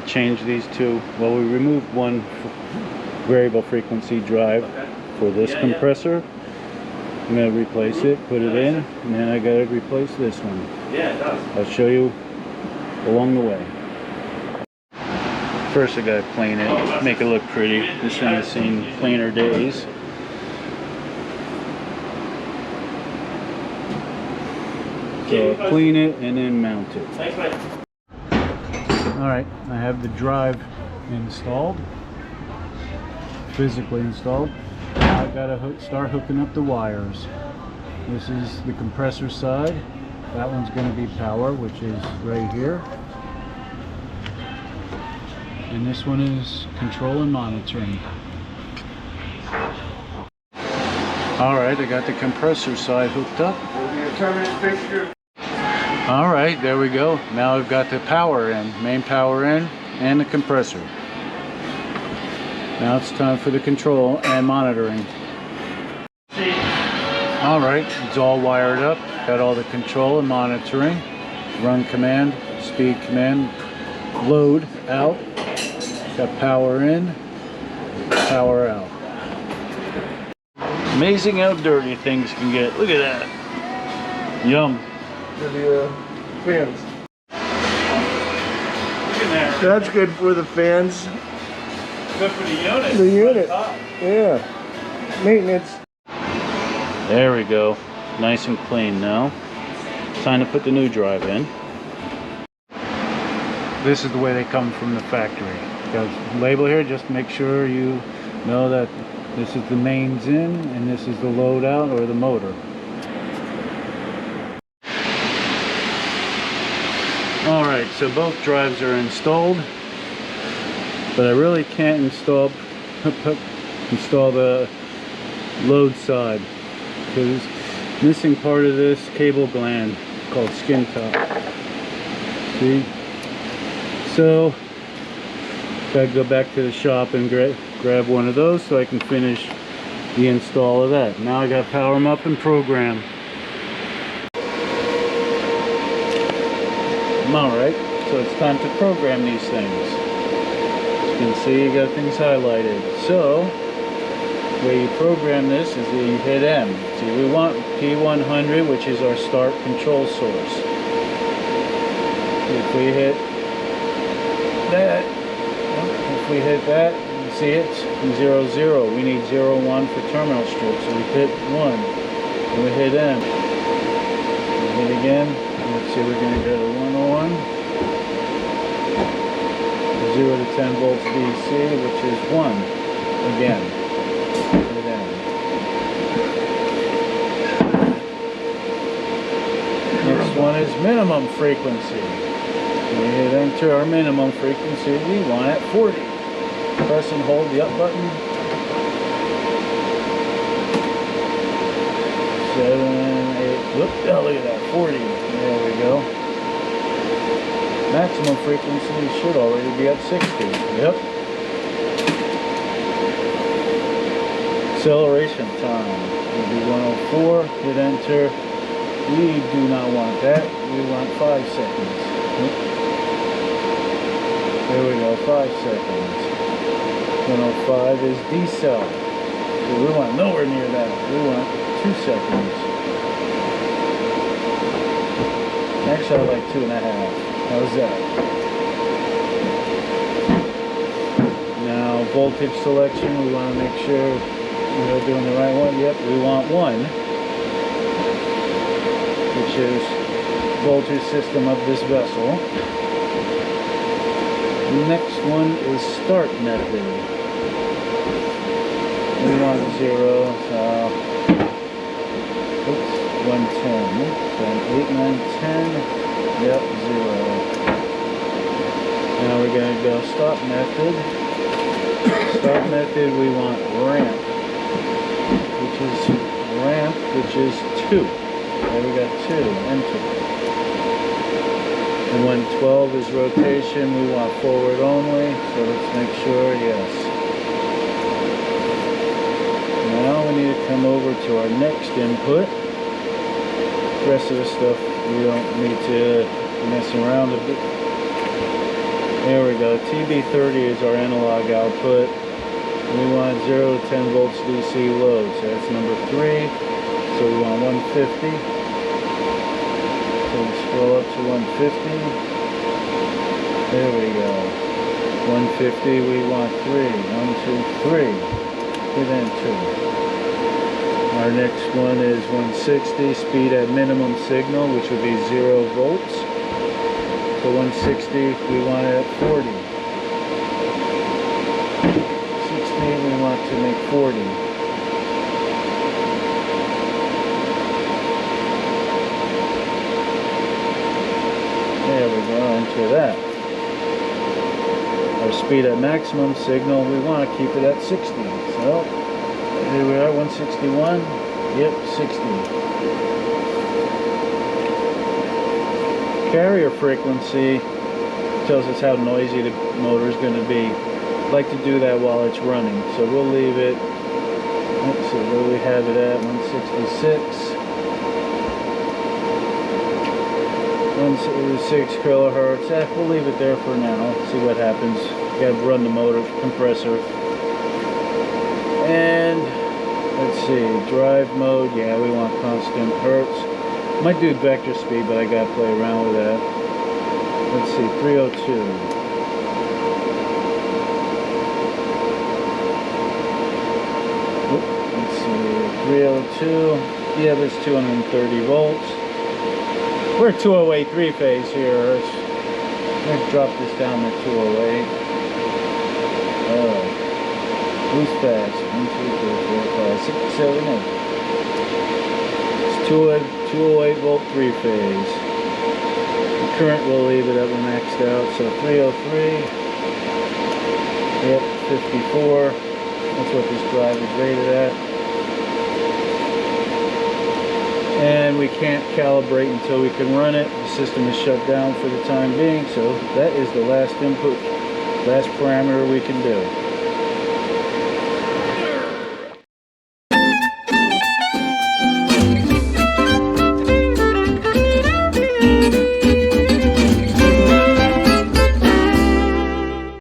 change these two. Well, we removed one variable frequency drive for this compressor. I'm going to replace it, put it in, and then I got to replace this one. Yeah, it does. I'll show you along the way. First I got to clean it, make it look pretty. This one has seen cleaner days. So I'll clean it and then mount it. Thanks, mate. Alright, I have the drive installed, physically installed. Now I've got to start hooking up the wires. This is the compressor side. That one's going to be power, which is right here. And this one is control and monitoring. Alright, I got the compressor side hooked up. Alright, there we go. Now I've got the power in, main power in, and the compressor. Now it's time for the control and monitoring. Alright, it's all wired up. Got all the control and monitoring. Run command, speed command, load out. Got power in, power out. Amazing how dirty things can get. Look at that. Yum. For the fans. Look at that. That's good for the fans. Good for the unit. The unit. Yeah. Maintenance. There we go. Nice and clean now. Time to put the new drive in. This is the way they come from the factory. Got a label here, just make sure you know that this is the mains in and this is the load out or the motor. Alright, so both drives are installed, but I really can't install the load side because missing part of this cable gland called skin top. See? So gotta go back to the shop and grab one of those so I can finish the install of that. Now I gotta power them up and program. Alright, so it's time to program these things. As you can see, you got things highlighted. So the way you program this is that you hit M. See, we want P100, which is our start control source. If we hit that, if we hit that, you see it's 0, 0. We need 0, 1 for terminal strip. So we hit 1, and we hit M. We hit again. Let's see, we're going to go to 101. 0 to 10 volts DC, which is 1. Again. Hit M. Next one is minimum frequency. We hit enter our minimum frequency. We want at 40. Press and hold the up button. 7, 8. Whoop! Oh, look at that. 40. There we go. Maximum frequency should already be at 60. Yep. Acceleration time will be 104. Hit enter. We do not want that. We want 5 seconds. Yep. There we go, 5 seconds. 105 is decel. So we want nowhere near that. We want 2 seconds. Actually, I like 2.5. How's that? Now, voltage selection, we want to make sure we're doing the right one. Yep, we want 1, which is voltage system of this vessel. The next one is start method. We want 0, so oops, 110. Then 8, 9, 10. Yep, 0. Now we're going to go stop method. Stop method, we want ramp, which is 2. There we got 2. Enter. And when 12 is rotation, we want forward only, so let's make sure, yes. Now we need to come over to our next input. The rest of the stuff we don't need to mess around a bit. There we go. TB30 is our analog output. We want 0 to 10 volts DC load. So that's number 3. So we want 150. So we scroll up to 150. There we go. 150, we want 3. 1, 2, 3. Hit enter. Our next one is 160, speed at minimum signal, which would be 0 volts. So 160, we want it at 40. 60, we want to make 40. There we go, enter that. Our speed at maximum signal, we want to keep it at 60. So here we are, 161. Yep, 60. Carrier frequency tells us how noisy the motor is going to be. I like to do that while it's running, so we'll leave it. Let's see, where do we have it at? 166. 166 kilohertz. We'll leave it there for now. See what happens. You got to run the motor compressor. And let's see, drive mode. Yeah, we want constant hertz. Might do vector speed, but I got to play around with that. Let's see, 302. Let's see, 302. Yeah, that's 230 volts. We're 208 3-phase here. Let's drop this down to 208. Who's fast? 1, 2, 3, 4, 5, 6, 7, 8. It's 208 volt 3-phase. The current will leave it at maxed out. So 303. Yep, 54. That's what this drive is rated at. And we can't calibrate until we can run it. The system is shut down for the time being, so that is the last input, last parameter we can do.